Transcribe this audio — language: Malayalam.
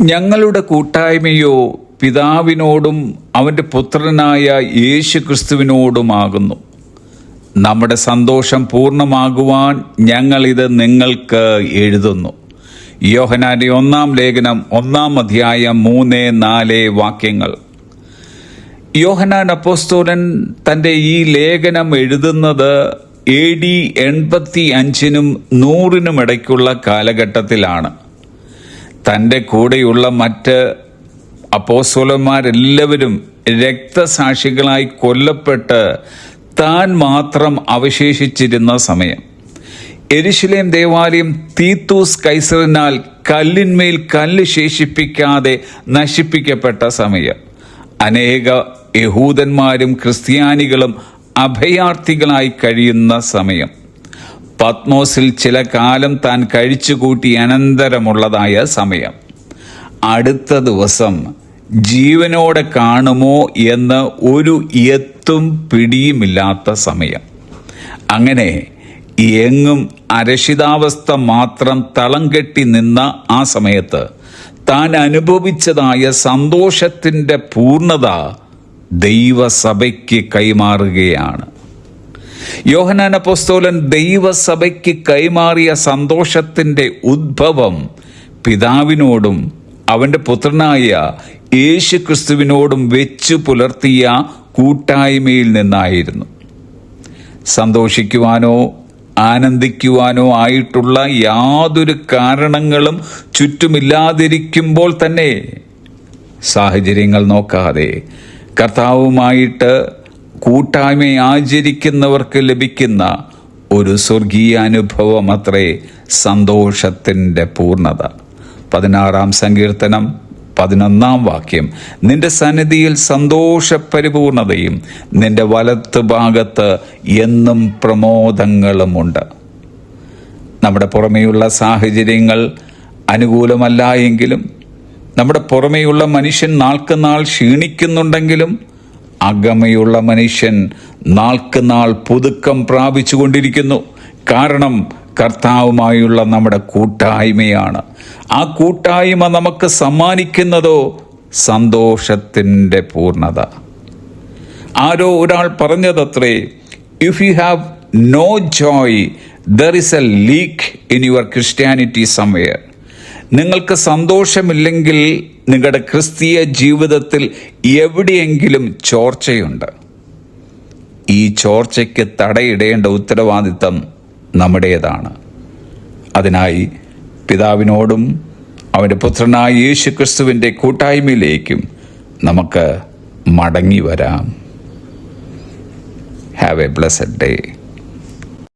ഞങ്ങളുടെ കൂട്ടായ്മയോ പിതാവിനോടും അവൻ്റെ പുത്രനായ യേശു ക്രിസ്തുവിനോടുമാകുന്നു. നമ്മുടെ സന്തോഷം പൂർണ്ണമാകുവാൻ ഞങ്ങളിത് നിങ്ങൾക്ക് എഴുതുന്നു. യോഹന്നാന്റെ 1-ാം ലേഖനം 1-ാം അധ്യായം 3-4 വാക്യങ്ങൾ. യോഹന്നാൻ അപ്പോസ്തലൻ തൻ്റെ ഈ ലേഖനം എഴുതുന്നത് AD 85-നും 100-നും ഇടയ്ക്കുള്ള കാലഘട്ടത്തിലാണ്. തൻ്റെ കൂടെയുള്ള മറ്റ് അപ്പോസ്തലന്മാരെല്ലാവരും രക്തസാക്ഷികളായി കൊല്ലപ്പെട്ട് താൻ മാത്രം അവശേഷിച്ചിരുന്ന സമയം. യെരുശലേം ദേവാലയം തീത്തൂസ് കൈസറിനാൽ കല്ലിന്മേൽ കല്ല് ശേഷിപ്പിക്കാതെ നശിപ്പിക്കപ്പെട്ട സമയം. അനേക യഹൂദന്മാരും ക്രിസ്ത്യാനികളും അഭയാർത്ഥികളായി കഴിയുന്ന സമയം. പത്മോസിൽ ചില കാലം താൻ കഴിച്ചുകൂട്ടി അനന്തരമുള്ളതായ സമയം. അടുത്ത ദിവസം ജീവനോടെ കാണുമോ എന്ന് ഒരു എത്തും പിടിയുമില്ലാത്ത സമയം. അങ്ങനെ എങ്ങും അരക്ഷിതാവസ്ഥ മാത്രം തളം കെട്ടി നിന്ന ആ സമയത്ത് താൻ അനുഭവിച്ചതായ സന്തോഷത്തിൻ്റെ പൂർണ്ണത ദൈവസഭയ്ക്ക് കൈമാറുകയാണ്. യോഹന്നാൻ അപ്പോസ്തലൻ ദൈവസഭയ്ക്ക് കൈമാറിയ സന്തോഷത്തിൻ്റെ ഉദ്ഭവം പിതാവിനോടും അവൻ്റെ പുത്രനായ യേശു ക്രിസ്തുവിനോടും വെച്ചു പുലർത്തിയ കൂട്ടായ്മയിൽ നിന്നായിരുന്നു. സന്തോഷിക്കുവാനോ ആനന്ദിക്കുവാനോ ആയിട്ടുള്ള യാതൊരു കാരണങ്ങളും ചുറ്റുമില്ലാതിരിക്കുമ്പോൾ തന്നെ സാഹചര്യങ്ങൾ നോക്കാതെ കർത്താവുമായിട്ട് കൂട്ടായ്മ ആചരിക്കുന്നവർക്ക് ലഭിക്കുന്ന ഒരു സ്വർഗീയ അനുഭവം അത്രേ സന്തോഷത്തിൻ്റെ പൂർണ്ണത. 16-ാം സങ്കീർത്തനം 11-ാം വാക്യം. നിന്റെ സന്നിധിയിൽ സന്തോഷപരിപൂർണതയും നിന്റെ വലത്ത് ഭാഗത്ത് എന്നും പ്രമോദങ്ങളുമുണ്ട്. നമ്മുടെ പുറമേയുള്ള സാഹചര്യങ്ങൾ അനുകൂലമല്ല എങ്കിലും, നമ്മുടെ പുറമേയുള്ള മനുഷ്യൻ നാൾക്കുനാൾ ക്ഷീണിക്കുന്നുണ്ടെങ്കിലും, അകമയുള്ള മനുഷ്യൻ നാൾക്കുനാൾ പുതുക്കം പ്രാപിച്ചുകൊണ്ടിരിക്കുന്നു. കാരണം കർത്താവുമായുള്ള നമ്മുടെ കൂട്ടായ്മയാണ്. ആ കൂട്ടായ്മ നമുക്ക് സമ്മാനിക്കുന്നതോ സന്തോഷത്തിൻ്റെ പൂർണ്ണത. ആരോ ഒരാൾ പറഞ്ഞതത്രേ, if you have no joy there is a leak in your Christianity somewhere. നിങ്ങൾക്ക് സന്തോഷമില്ലെങ്കിൽ നിങ്ങളുടെ ക്രിസ്തീയ ജീവിതത്തിൽ എവിടെയെങ്കിലും ചോർച്ചയുണ്ട്. ഈ ചോർച്ചയ്ക്ക് തടയിടേണ്ട ഉത്തരവാദിത്തം നമ്മുടേതാണ്. അതിനായി പിതാവിനോടും അവൻ്റെ പുത്രനായ യേശു ക്രിസ്തുവിൻ്റെ കൂട്ടായ്മയിലേക്കും നമുക്ക് മടങ്ങി വരാം. Have A blessed day.